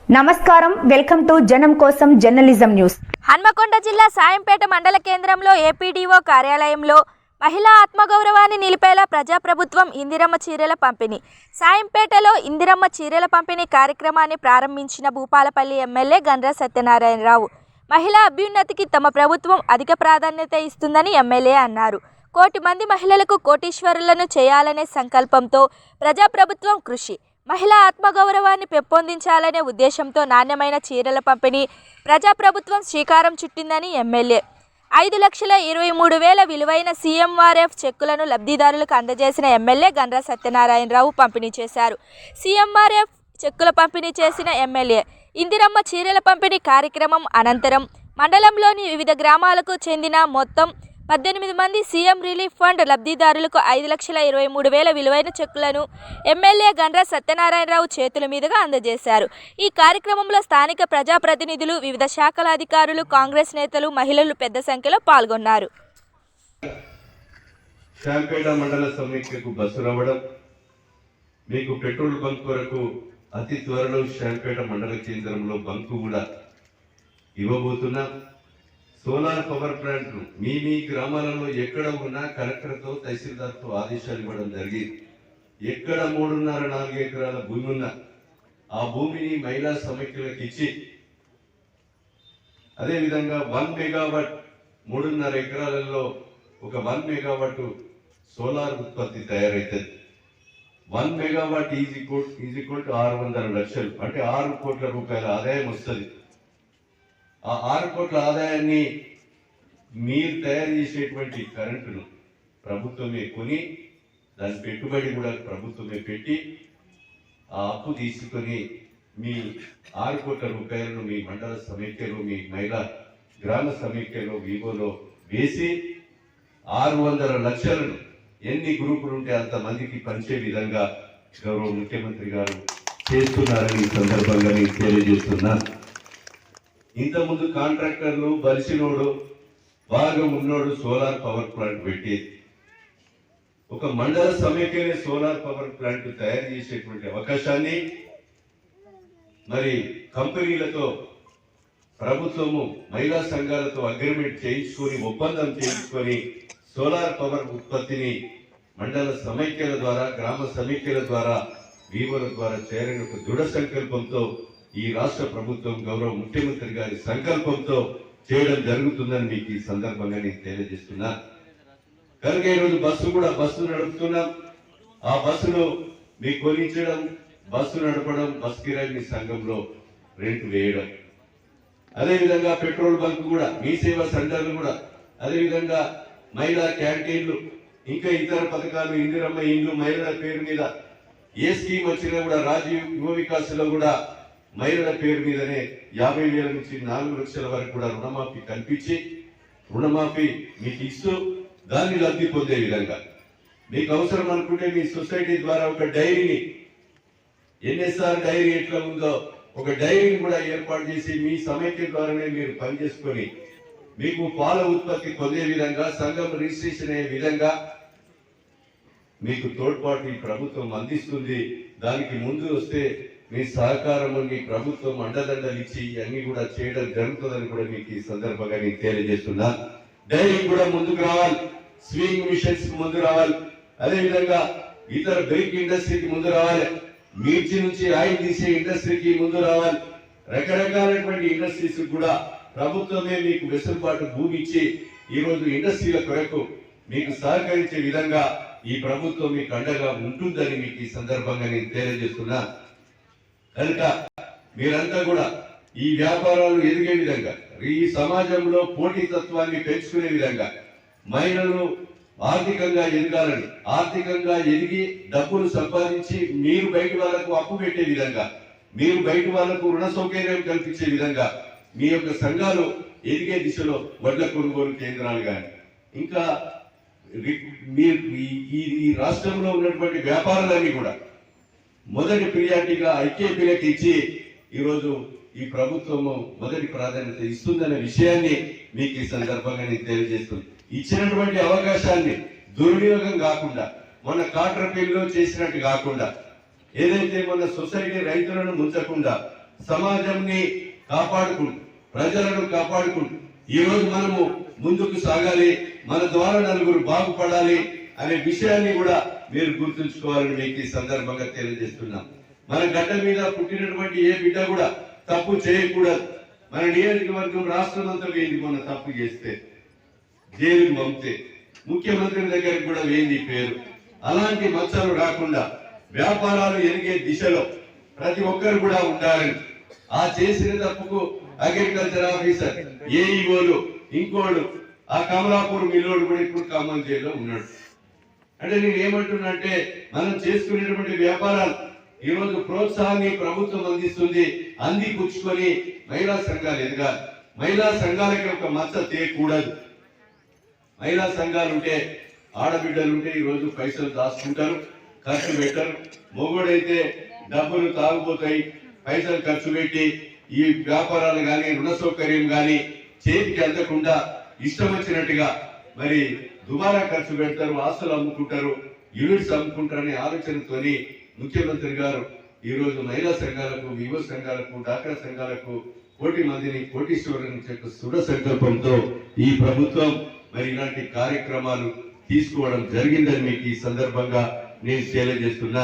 నమస్కారం, welcome to జనం కోసం జర్నలిజం న్యూస్. హన్మకొండ జిల్లా సాయంపేట మండల కేంద్రంలో ఏపీడీఓ కార్యాలయంలో మహిళా ఆత్మగౌరవాన్ని నిలిపేలా ప్రజాప్రభుత్వం ఇందిరమ్మ చీరల పంపిణీ. సాయంపేటలో ఇందిరమ్మ చీరల పంపిణీ కార్యక్రమాన్ని ప్రారంభించిన భూపాలపల్లి ఎమ్మెల్యే గండ్ర సత్యనారాయణరావు మహిళా అభ్యున్నతికి తమ ప్రభుత్వం అధిక ప్రాధాన్యత ఇస్తుందని ఎమ్మెల్యే అన్నారు. కోటి మంది మహిళలకు కోటీశ్వరులను చేయాలనే సంకల్పంతో ప్రజాప్రభుత్వం కృషి. మహిళా ఆత్మగౌరవాన్ని పెంపొందించాలనే ఉద్దేశంతో నాణ్యమైన చీరల పంపిణీ ప్రజాప్రభుత్వం శ్రీకారం చుట్టిందని ఎమ్మెల్యే 5,23,000 విలువైన సీఎంఆర్ఎఫ్ చెక్కులను లబ్ధిదారులకు అందజేసిన ఎమ్మెల్యే గండ్ర సత్యనారాయణరావు పంపిణీ చేశారు. సీఎంఆర్ఎఫ్ చెక్కుల పంపిణీ చేసిన ఎమ్మెల్యే ఇందిరమ్మ చీరల పంపిణీ కార్యక్రమం అనంతరం మండలంలోని వివిధ గ్రామాలకు చెందిన మొత్తం 18 మంది సీఎం రిలీఫ్ ఫండ్ లబ్ధిదారులకు 5,23,000 విలువైన చెక్కులను ఎమ్మెల్యే గండ్ర సత్యనారాయణరావు చేతుల మీదుగా అందజేశారు. ఈ కార్యక్రమంలో స్థానిక ప్రజాప్రతినిధులు, వివిధ శాఖల అధికారులు, కాంగ్రెస్ నేతలు, మహిళలు పెద్ద సంఖ్యలో పాల్గొన్నారు. శాంపేట మండల సమైక్యకు బస్సు రావడం, మీకు పెట్రోల్ బంక్ వరకు అతి త్వరలో శాంపేట మండల కేంద్రంలో బంకు కూడా ఇవ్వబోతున్నా. సోలార్ పవర్ ప్లాంట్ మీ గ్రామాలలో ఎక్కడ ఉన్నా కలెక్టర్తో, తహసీల్దార్తో ఆదేశాలు ఇవ్వడం జరిగింది. ఎక్కడ 3.5-4 ఎకరాల భూమి ఉన్నా ఆ భూమిని మహిళా సమైక్యులకు ఇచ్చి, అదేవిధంగా 1 మెగావాట్ 3.5 ఎకరాలలో ఒక 1 మెగావాట్ సోలార్ ఉత్పత్తి తయారైతుంది. 1 మెగావాట్ ఈజ్ ఈక్వల్ టు 600 లక్షలు, అంటే 6 కోట్ల రూపాయల ఆదాయం వస్తుంది. ఆ 6 కోట్ల ఆదాయాన్ని మీరు తయారు చేసేటువంటి కరెంటును ప్రభుత్వమే కొని, దాని పెట్టుబడి కూడా ప్రభుత్వమే పెట్టి, ఆ అప్పు తీసుకొని మీ 6 కోట్ల రూపాయలను మీ మండల సమైక్యలో, మీ మహిళా గ్రామ సమైక్యలో, వివోలో వేసి 600 లక్షలను ఎన్ని గ్రూపులు ఉంటే అంతమందికి పంచే విధంగా గౌరవ ముఖ్యమంత్రి గారు చేస్తున్నారని ఈ సందర్భంగా నేను తెలియజేస్తున్నా. ఇంతకుముందు కాంట్రాక్టర్లు బలిసినోడు, బాగా ఉన్నోడు సోలార్ పవర్ ప్లాంట్ పెట్టేది. ఒక మండల సమైక్యనే సోలార్ పవర్ ప్లాంట్ తయారు చేసేటువంటి అవకాశాన్ని మరి కంపెనీలతో ప్రభుత్వము మహిళా సంఘాలతో అగ్రిమెంట్ చేయించుకొని, ఒప్పందం చేయించుకొని సోలార్ పవర్ ఉత్పత్తిని మండల సమైక్యల ద్వారా, గ్రామ సమైక్యల ద్వారా, వీవోల ద్వారా చేరని ఒక దృఢ సంకల్పంతో ఈ రాష్ట్ర ప్రభుత్వం గౌరవ ముఖ్యమంత్రి గారి సంకల్పంతో చేయడం జరుగుతుందని మీకు ఈ సందర్భంగా నేను తెలియజేస్తున్నా. కనుక ఈరోజు బస్సు నడుపుతున్నాం. ఆ బస్సును మీకు కొనించడం, బస్సు నడపడం, బస్ కిరాయి సంఘంలో రెంట్ వేయడం, అదేవిధంగా పెట్రోల్ బంక్ కూడా, మీ సేవా సెంటర్లు కూడా, అదేవిధంగా మహిళా క్యాంటీన్లు, ఇంకా ఇతర పథకాలు, ఇందిరమ్మ ఇండ్లు మహిళల పేరు మీద ఏ స్కీమ్ వచ్చినా కూడా రాజీవ్ యువ వికాస్లో కూడా మహిళల పేరు మీదనే 50,000 నుంచి 4 లక్షల వరకు కూడా రుణమాఫీ కల్పించి, రుణమాఫీ మీకు ఇస్తూ దాన్ని లబ్ధి పొందే విధంగా, మీకు అవసరం అనుకుంటే మీ సొసైటీ ద్వారా ఒక డైరీని, ఎన్ఎస్ఆర్ డైరీ ఎట్లా ఉందో ఒక డైరీని కూడా ఏర్పాటు చేసి మీ సమైక్య ద్వారానే మీరు పనిచేసుకొని మీకు పాల ఉత్పత్తి పొందే విధంగా, సంఘం రిజిస్ట్రేషన్ అయ్యే విధంగా మీకు తోడ్పాటు ఈ ప్రభుత్వం అందిస్తుంది. దానికి ముందు వస్తే మీ సహకారము, మీ ప్రభుత్వం అండదండలు ఇచ్చి అన్ని కూడా చేయడం జరుగుతుందని కూడా మీకు ఈ సందర్భంగా నేను తెలియజేస్తున్నా. డైరీ కూడా ముందుకు రావాలి, స్వింగ్ మిషన్స్ ముందు రావాలి, అదేవిధంగా ఇతర బ్రేక్ ఇండస్ట్రీకి ముందు రావాలి, మిర్చి నుంచి ఆయిల్ తీసే ఇండస్ట్రీకి ముందు రావాలి. రకరకాలైనటువంటి ఇండస్ట్రీస్ కూడా ప్రభుత్వమే మీకు వెసులుబాటు భూమి ఇచ్చి ఈరోజు ఇండస్ట్రీల కొరకు మీకు సహకరించే విధంగా ఈ ప్రభుత్వం మీకు అండగా ఉంటుందని మీకు ఈ సందర్భంగా నేను తెలియజేస్తున్నా. కనుక మీరంతా కూడా ఈ వ్యాపారాలు ఎదిగే విధంగా, ఈ సమాజంలో పోటీతత్వాన్ని పెంచుకునే విధంగా, మహిళలు ఆర్థికంగా ఎదగాలని, ఆర్థికంగా ఎదిగి డబ్బులు సంపాదించి మీరు బయట వాళ్ళకు అప్పు పెట్టే విధంగా, మీరు బయట వాళ్ళకు రుణ సౌకర్యం కల్పించే విధంగా మీ యొక్క సంఘాలు ఎదిగే దిశలో వడ్ల కొనుగోలు కేంద్రాలు కానీ, ఇంకా ఈ రాష్ట్రంలో ఉన్నటువంటి వ్యాపారాలన్నీ కూడా మొదటి ప్రియారిటీగా ఐకేపీలకు ఇచ్చి ఈరోజు ఈ ప్రభుత్వము మొదటి ప్రాధాన్యత ఇస్తుందనే విషయాన్ని మీకు ఈ సందర్భంగా నేను తెలియజేస్తుంది. ఇచ్చినటువంటి అవకాశాన్ని దుర్వినియోగం కాకుండా, మొన్న కాట్రపల్లిలో చేసినట్టు కాకుండా, ఏదైతే మన సొసైటీ రైతులను ముంచకుండా సమాజంని కాపాడుకుంటూ ప్రజలను కాపాడుకుంటూ ఈ రోజు మనము ముందుకు సాగాలి, మన ద్వారా నలుగురు బాగుపడాలి అనే విషయాన్ని కూడా మీరు గుర్తుంచుకోవాలని మీకు ఈ సందర్భంగా తెలియజేస్తున్నాం. మన గడ్డ మీద పుట్టినటువంటి ఏ బిడ్డ కూడా తప్పు చేయకూడదు. మన నియోజకవర్గం రాష్ట్రం అంతా వేయింది, మొన్న తప్పు చేస్తే జైలుకు పంపితే ముఖ్యమంత్రి దగ్గరికి కూడా వేయింది పేరు. అలాంటి మచ్చలు రాకుండా వ్యాపారాలు ఎదిగే దిశలో ప్రతి ఒక్కరు కూడా ఉండాలని, ఆ చేసిన తప్పుకు అగ్రికల్చర్ ఆఫీసర్, ఏఈఓలు, ఇంకోడు, ఆ కమలాపూర్ మిల్లోడు కూడా ఇప్పుడు ఖమ్మం జైల్లో ఉన్నాడు. అంటే నేను ఏమంటున్నానంటే మనం చేసుకునేటువంటి వ్యాపారాలు ఈ రోజు ప్రోత్సాహాన్ని ప్రభుత్వం అందిస్తుంది, అందిపుచ్చుకొని మహిళా సంఘాలు ఎదగాలి. మహిళా సంఘాలకి ఒక మచ్చ తీయకూడదు. మహిళా సంఘాలు ఉంటే, ఆడబిడ్డలు ఉంటే ఈ రోజు పైసలు దాచుకుంటారు, ఖర్చు పెట్టరు. మొగుడైతే డబ్బులు తాగుపోతాయి, పైసలు ఖర్చు పెట్టి ఈ వ్యాపారాలు కానీ రుణ సౌకర్యం కానీ చేతికి అందకుండా ఇష్టం వచ్చినట్టుగా మరి దుబారా ఖర్చు పెడతారు, ఆస్తులు అమ్ముకుంటారు, యూనిట్స్ అమ్ముకుంటారనే ఆలోచనతోని ముఖ్యమంత్రి గారు ఈ రోజు మహిళా సంఘాలకు, వివో సంఘాలకు, డాక్రా సంఘాలకు కోటి మందిని కోటీశ్వరుని చెప్పి దృఢ సంకల్పంతో ఈ ప్రభుత్వం మరి ఇలాంటి కార్యక్రమాలు తీసుకోవడం జరిగిందని మీకు ఈ సందర్భంగా నేను తెలియజేస్తున్నా.